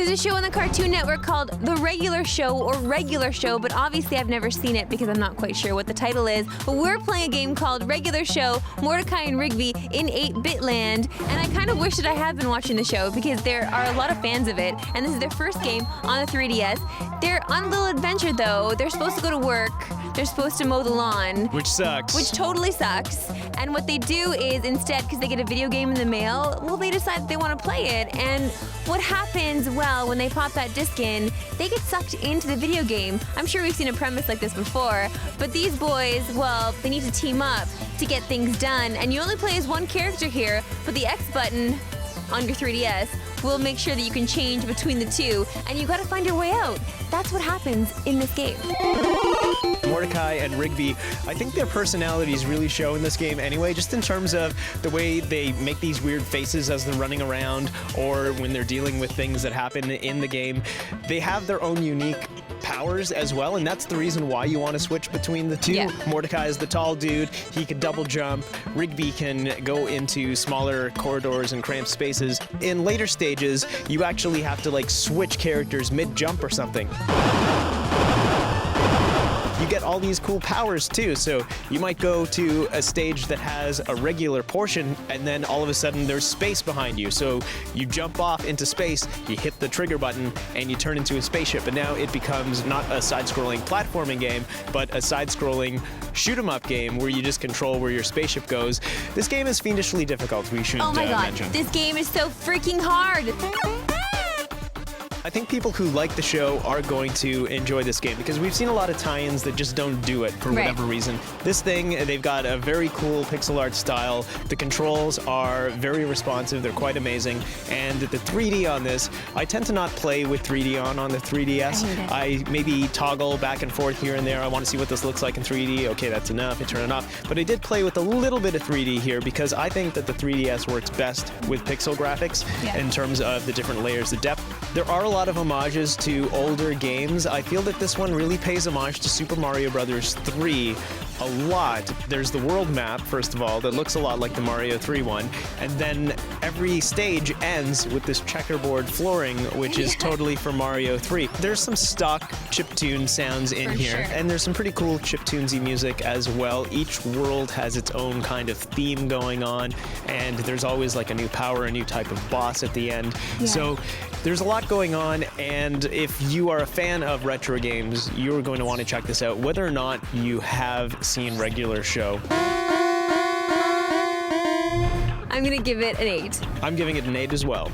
There's a show on the Cartoon Network called The Regular Show or Regular Show, but obviously I've never seen it because I'm not quite sure what the title is. But we're playing a game called Regular Show, Mordecai and Rigby in 8-bit land. And I kind of wish that I had been watching the show because there are a lot of fans of it. And this is their first game on the 3DS. They're on a little adventure though. They're supposed to go to work. They're supposed to mow the lawn. Which sucks. Which totally sucks. And what they do is instead, because they get a video game in the mail, well, they decide that they want to play it. And what happens, well, when they pop that disc in, they get sucked into the video game. I'm sure we've seen a premise like this before, but these boys, well, they need to team up to get things done. And you only play as one character here, but the X button on your 3DS will make sure that you can change between the two, and you gotta find your way out. That's what happens in this game. Mordecai and Rigby, I think their personalities really show in this game anyway, just in terms of the way they make these weird faces as they're running around or when they're dealing with things that happen in the game. They have their own unique powers as well, and that's the reason why you want to switch between the two. Yeah. Mordecai is the tall dude, he can double jump. Rigby can go into smaller corridors and cramped spaces. In later stages, you actually have to like switch characters mid-jump or something. You get all these cool powers too, so you might go to a stage that has a regular portion and then all of a sudden there's space behind you, so you jump off into space, you hit the trigger button and you turn into a spaceship, and now it becomes not a side-scrolling platforming game but a side-scrolling shoot-'em-up game where you just control where your spaceship goes. This game is fiendishly difficult, we should Oh my god, mention. this game is so freaking hard! I think people who like the show are going to enjoy this game because we've seen a lot of tie-ins that just don't do it for whatever reason. This thing, they've got a very cool pixel art style. The controls are very responsive. They're quite amazing. And the 3D on this, I tend to not play with 3D on the 3DS. I maybe toggle back and forth here and there. I want to see what this looks like in 3D. Okay, that's enough. I turn it off. But I did play with a little bit of 3D here because I think that the 3DS works best with pixel graphics in terms of the different layers of depth. There are a lot of homages to older games. I feel that this one really pays homage to Super Mario Bros. 3 a lot. There's the world map, first of all, that looks a lot like the Mario 3 one, and then every stage ends with this checkerboard flooring, which is totally for Mario 3. There's some stock chiptune sounds in here, and there's some pretty cool chiptunesy music as well. Each world has its own kind of theme going on, and there's always like a new power, a new type of boss at the end. So there's a lot going on, and if you are a fan of retro games, you're going to want to check this out, whether or not you have seen Regular Show. I'm gonna give it an 8. I'm giving it an 8 as well.